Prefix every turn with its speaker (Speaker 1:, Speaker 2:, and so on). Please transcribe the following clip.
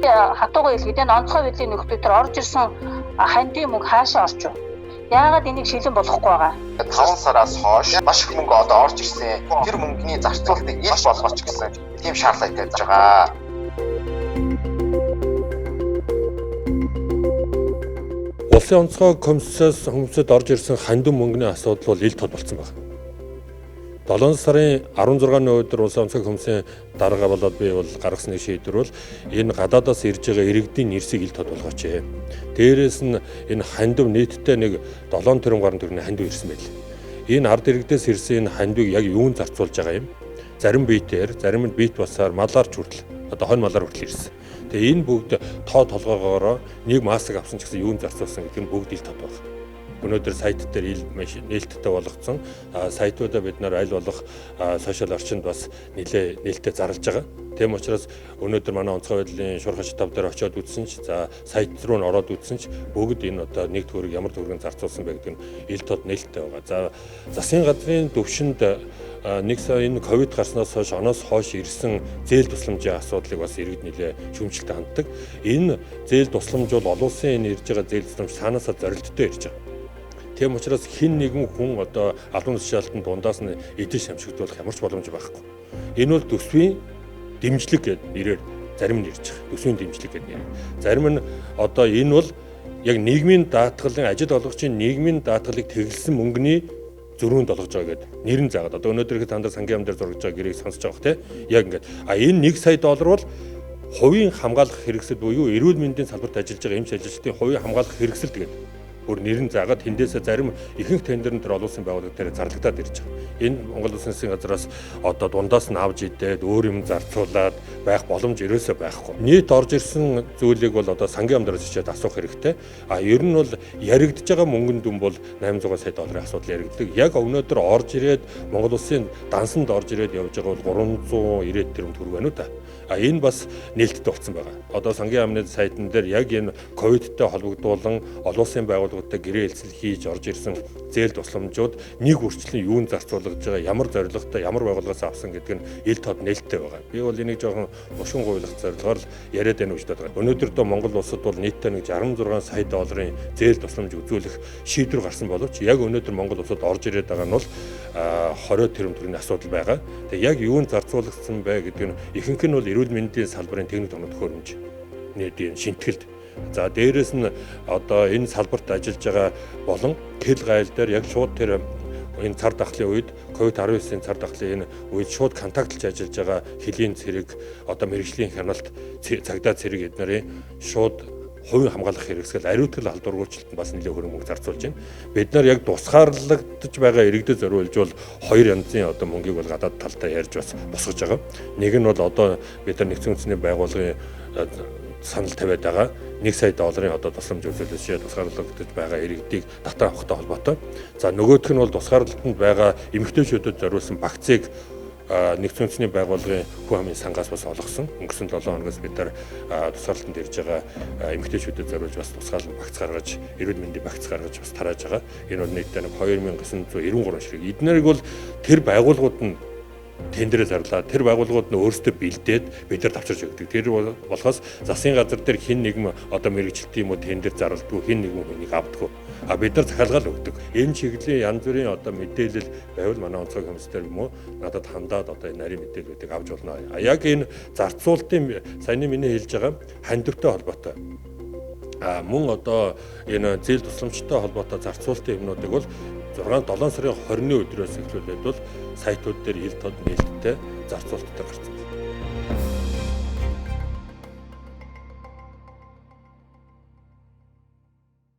Speaker 1: хатуугаа хэлгээд энэ онцгой байдлын нөхцөл төр орж ирсэн хандийн мөнгө хаашаа орч вэ? Яагаад энийг шилэн болохгүй байгаа?
Speaker 2: 5 сараас хойш маш их мөнгө одоо орж ирсэн. Тэр мөнгөний зарцуулалтыг ил болгооч гэсэн тийм шаардлага тавьж байгаа.
Speaker 3: Улсын онцгой комиссаас хүмүүсд орж ирсэн хандин мөнгөний асуудал бол ил тод болсон байна. 7 сарын 16-ны өдөр Улсын онцгой комиссийн дарга болоод би бол гаргасан нэг шийдвэр бол энэ гадаадаас ирж байгаа иргэдийн нэрсийг ил тод болгооч. Дээрээс нь энэ хандив нийтдээ нэг 7 тэрбум гаруй төгрөгийн хандив ирсэн байл. Энэ ард иргэдээс ирсэн энэ хандивыг яг юунд зарцуулж байгаа юм? Зарим биетээр, зарим нь биет басаар малаар ч хүртэл одоо хонь малаар хүртэл ирсэн. Тэгээ энэ бүгд тоо толгоогоороо нэг маск авсан ч гэсэн юунд зарцуулсан гэдэг нь бүгд ил тод байна. Өнөөдөр сайт дээр нээлттэй болгоцсон. Сайтуудаа бид нар аль болох сошиал орчинд бас нээлттэй зарлж байгаа. Тийм учраас өнөөдөр манай онцгой байдлын шуурхач тав дээр очиод үзсэн ч за сайт руу н ороод үзсэн ч бүгд энэ одоо нэг төгрөг ямар төгрөгийг зарцуулсан бэ гэдэг нь ил тод нээлттэй байгаа. За засгийн газрын төвшөнд нэг сая энэ ковид гарснаас хойш оноос хойш ирсэн зээл тусламжийн асуудлыг бас иргэд нэлээ шүүмжлэлтэй ханддаг. Энэ зээл тусламж бол олон улсын энэ ирж байгаа зээл тусламж цаанаасаа зорилттой ирж байгаа. Тийм учраас хэн нэгэн хүн одоо албан тушаалтын дундаас нь эдэн шамшигдуулах ямар ч боломж байхгүй. Энэ бол төсвийн дэмжлэг гэдэг нэрээр зарим нь ирж байгаа. Төсвийн дэмжлэг гэдэг нэр. Зарим нь одоо энэ бол яг нийгмийн даатгалын ажил олгогчийн нийгмийн даатгалыг тэглэсэн мөнгөний зөрүүнд олгож байгаа гэдэг нэрэн заагаад одоо өнөөдөр их тандаа сангийн яам дээр зургаж байгаа гэрээг сонсож байгаа хэ. Яг ингээд энэ 1 сая доллар бол хувийн хамгаалах хэрэгсэл буюу эрүүл мэндийн салбарт ажиллаж байгаа эмч ажилчдын хувийн хамгаалах хэрэгсэл гэдэг бүр нэрэн заагаад тэндээсээ зарим ихэнх тендерн төр олон улсын байгууллага дээр зарлагдаад ирж байгаа. Энэ Монгол Улсын засгийн газраас одоо дундаас нь авж идээд өөр юм зарцуулаад байх боломж ерөөсөө байхгүй. Нийт орж ирсэн зүйлийг бол одоо сангийн яам дээр очиад асуух хэрэгтэй. Ер нь бол яригдж байгаа мөнгөнд дүн бол 800 сая долларын асуудал яригддаг. Яг өнөөдөр орж ирээд Монгол Улсын дансанд орж ирээд явж байгаа бол 390 тэрбум төгрөг байна уу та. Энэ бас нээлттэй болсон байгаа. Одоо сангийн яамны сайтн дээр яг энэ ковидтэй холбогдуулан олон улсын байгууллагуудтай гэрээ хэлцэл хийж орж ирсэн зээл тусламжууд нэг үрчлэн юунд зарцуулж байгаа, ямар зорилготой, ямар байгууллагаас авсан гэдэг нь ил тод нээлттэй байгаа. Би бол энийг жоохон мушгин гуйлах зорилгоор л яриад байна гэж боддог. Өнөөдөр дөө Монгол улсад бол нийтдээ нэг 66 сая долларын зээл тусламж үзүүлэх шийдвэр гарсан боловч яг өнөөдөр Монгол улсад орж ирээд байгаа нь бол 20 тэрбум төгрөгийн асуудал байгаа. Тэгээ яг юунд зарцуулагдсан бэ гэдэг нь ихэнх нь бол эрүүл мэндийн салбарын техник тоног төхөөрөмж нийтийн шинтгэлд. За дээрэс нь одоо энэ салбарт ажиллаж байгаа болон хэл гайл дээр яг шууд тэр энэ цар тахлын үед COVID-19-ийн цар тахлын энэ үед шууд контактлж ажиллаж байгаа хэлийн цэрэг одоо мэрэгжлийн хяналт цагдаа цэрэг эднэрийн шууд хувийн хамгаалах хэрэгсэл ариутгал халдваргуулчлалт нь бас нэлээд хөрөнгө мөнгө зарцуулж байна. Бид нар яг тусгаарлагдж байгаа иргэдэд зориулж бол хоёр янзын одоо мөнгийг бол гадаад талдаа ярьж бас босгож байгаа. Нэг нь бол одоо бид нар нэгдсэн үндэсний байгууллагын санал тавиад байгаа 1 сая долларын одоо тусламж үзүүлэлтээр тусгаарлагдаж байгаа иргэдийг татан авахтай холбоотой. За нөгөөх нь бол тусгаарлалтанд байгаа эмэгтэйчүүдэд зориулсан вакцыг нэгдсэн үндэсний байгууллагын хүн амын сангаас бас олгосон. Өнгөрсөн 7 хоногоос бид нар тусгаарлалтанд ирж байгаа эмэгтэйчүүдэд зориулж бас тусгаарлан вакц гаргаж, эрүүл мэндийн вакц гаргаж бас тарааж байгаа. Энэ бол нийтдээ 2993 ширхэг. Эднэрийг бол тэр байгууллагууд нь тендерээр зарлаа. Тэр байгууллагууд нь өөрсдөө бэлдээд бид нар давчирч өгдөг. Тэр болохоос засгийн газар дээр хэн нэгэн одоо мэрэгчлэлт юм уу тендер зарлалдгүй хэн нэгэн хүнийг авдаггүй. Бид нар захиалгаал өгдөг. Энэ чиглэлийн янз бүрийн одоо мэдээлэл байвал манай онцгой комисс дээр юм уу надад хандаад одоо энэ нарийн мэдээллүүдийг авч болно. Яг энэ зарцуулалтын саяны миний хэлж байгаа хандивтай холбоотой. Мөн одоо энэ зээл тусламжтай холбоотой зарцуулалтын юмнуудыг бол 7 сарын 20-ны өдрөөс эхлүүлээд бол сайтууд дээр ил тод нээлттэй зарцуулалттай гарсан.